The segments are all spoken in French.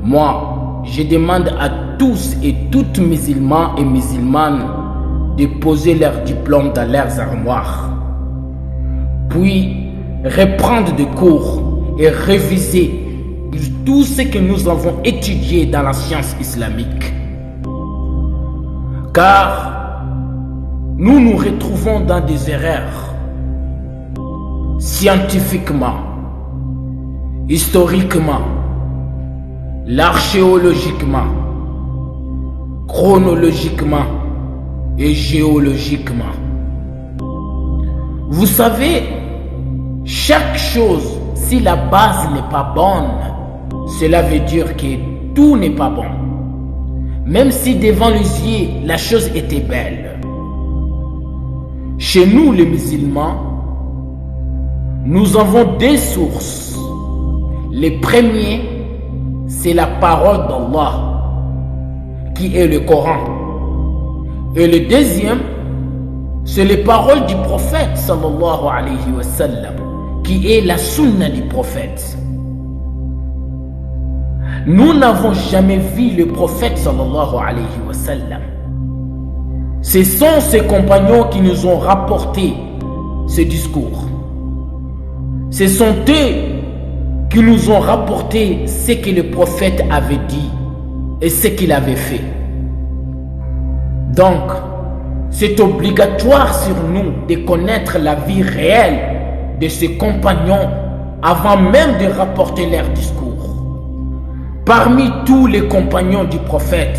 Moi, je demande à tous et toutes musulmans et musulmanes de poser leurs diplômes dans leurs armoires, puis reprendre des cours et réviser tout ce que nous avons étudié dans la science islamique. Car nous nous retrouvons dans des erreurs scientifiquement, historiquement, archéologiquement, chronologiquement et géologiquement. Vous savez, chaque chose, si la base n'est pas bonne, cela veut dire que tout n'est pas bon. Même si devant les yeux, la chose était belle. Chez nous, les musulmans, nous avons deux sources. Le premier, c'est la parole d'Allah, qui est le Coran. Et le deuxième, c'est les paroles du prophète, sallallahu alayhi wa sallam, qui est la sunna du prophète. Nous n'avons jamais vu le prophète, sallallahu alayhi wa sallam. Ce sont ses compagnons qui nous ont rapporté ce discours. Ce sont eux qui nous ont rapporté ce que le prophète avait dit et ce qu'il avait fait. Donc, c'est obligatoire sur nous de connaître la vie réelle de ses compagnons avant même de rapporter leur discours. Parmi tous les compagnons du prophète,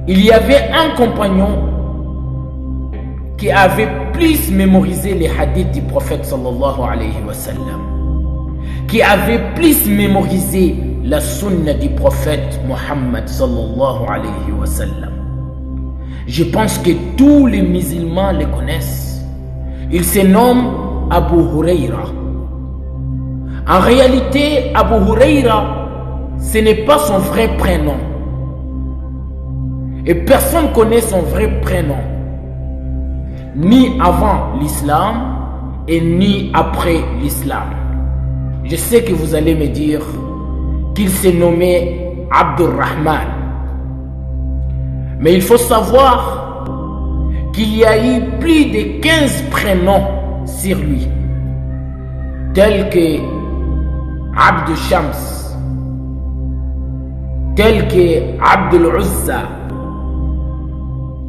il y avait un compagnon qui avait plus mémorisé les hadiths du prophète sallallahu alayhi wa sallam, qui avait plus mémorisé la sunna du prophète Muhammad sallallahu alayhi wa sallam. Je pense que tous les musulmans le connaissent. Il se nomme Abu Huraira. En réalité, Abu Huraira, ce n'est pas son vrai prénom. Et personne ne connaît son vrai prénom, ni avant l'islam et ni après l'islam. Je sais que vous allez me dire qu'il s'est nommé Abdurrahman. Mais il faut savoir qu'il y a eu plus de 15 prénoms sur lui, tels que Abd Shams, tels que Abdul Uzza,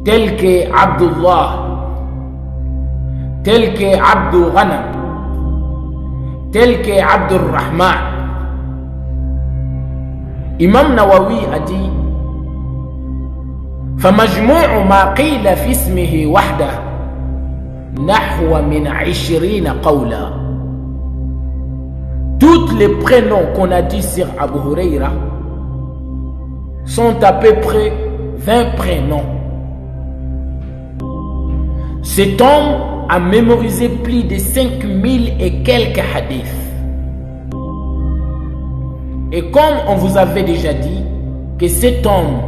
tels que Abdullah, tels que Abdul Ghanam, tels que Abdul Rahman. Imam Nawawi a dit: فمجموع ما قيل في اسمه وحده نحو من 20 قولا. Tous les prénoms qu'on a dit sur Abu Huraira sont à peu près 20 prénoms. Cet homme a mémorisé plus de 5000 et quelques hadiths. Et comme on vous avait déjà dit que cet homme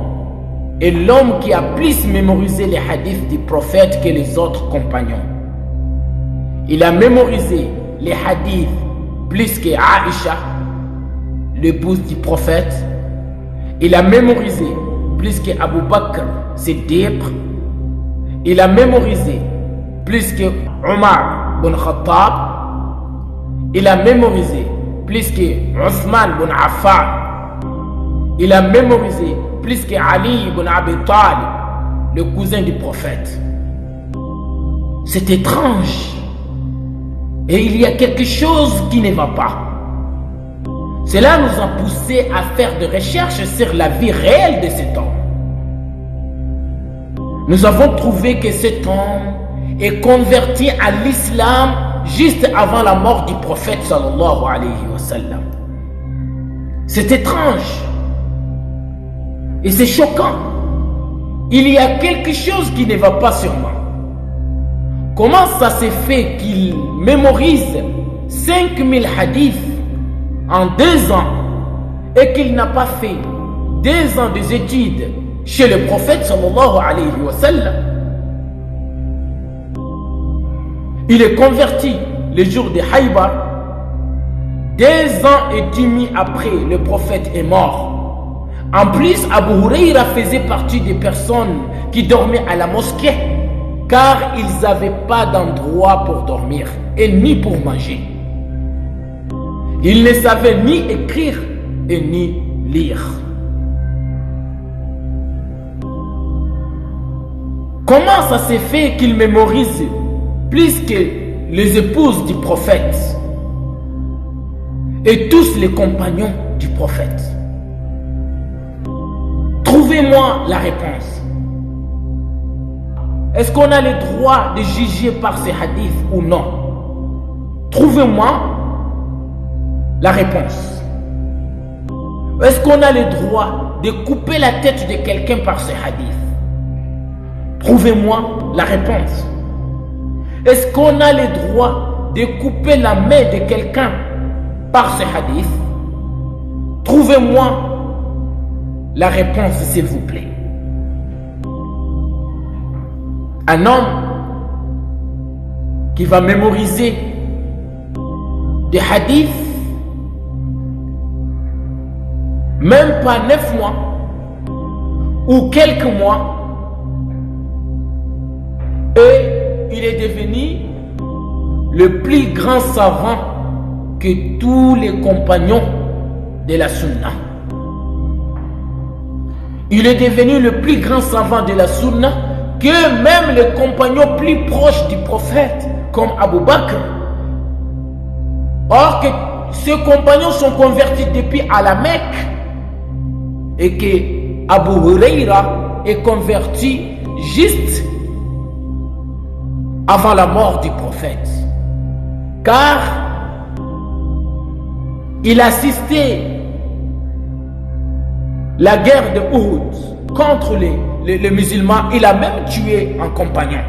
est l'homme qui a plus mémorisé les hadiths du prophète que les autres compagnons. Il a mémorisé les hadiths plus que Aïcha, l'épouse du prophète. Il a mémorisé plus que Abu Bakr, Siddiq. Il a mémorisé plus que Omar bin Khattab. Il a mémorisé plus que Othman bin Affan. Il a mémorisé plus que Ali ibn Abi Talib, le cousin du prophète. C'est étrange. Et il y a quelque chose qui ne va pas. Cela nous a poussé à faire des recherches sur la vie réelle de cet homme. Nous avons trouvé que cet homme est converti à l'islam juste avant la mort du prophète sallallahu alayhi wa sallam. C'est étrange. Et c'est choquant. Il y a quelque chose qui ne va pas sûrement. Comment ça s'est fait qu'il mémorise 5000 hadiths en 2 ans et qu'il n'a pas fait 2 ans des études chez le prophète sallallahu alayhi wa sallam? Il est converti le jour de Haybar. 2 ans et demi après, le prophète est mort. En plus, Abu Huraira faisait partie des personnes qui dormaient à la mosquée car ils n'avaient pas d'endroit pour dormir et ni pour manger. Ils ne savaient ni écrire et ni lire. Comment ça s'est fait qu'ils mémorisent plus que les épouses du prophète et tous les compagnons du prophète? Trouvez-moi la réponse. Est-ce qu'on a le droit de juger par ces hadiths ou non? Trouvez-moi la réponse. Est-ce qu'on a le droit de couper la tête de quelqu'un par ces hadiths? Trouvez-moi la réponse. Est-ce qu'on a le droit de couper la main de quelqu'un par ces hadiths? Trouvez-moi la réponse, s'il vous plaît. Un homme qui va mémoriser des hadiths, même pas 9 mois ou quelques mois, et il est devenu le plus grand savant que tous les compagnons de la Sunna. Il est devenu le plus grand savant de la Sunna que même les compagnons plus proches du prophète, comme Abu Bakr. Or que ces compagnons sont convertis depuis à la Mecque et que Abu Huraira est converti juste avant la mort du prophète. Car il assistait la guerre de Uhud contre les musulmans. Il a même tué un compagnon.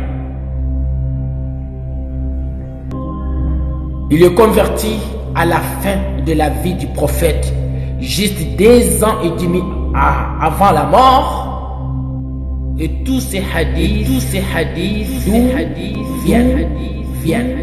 Il est converti à la fin de la vie du prophète, juste 2 ans et demi avant la mort. Et tous ces hadiths viennent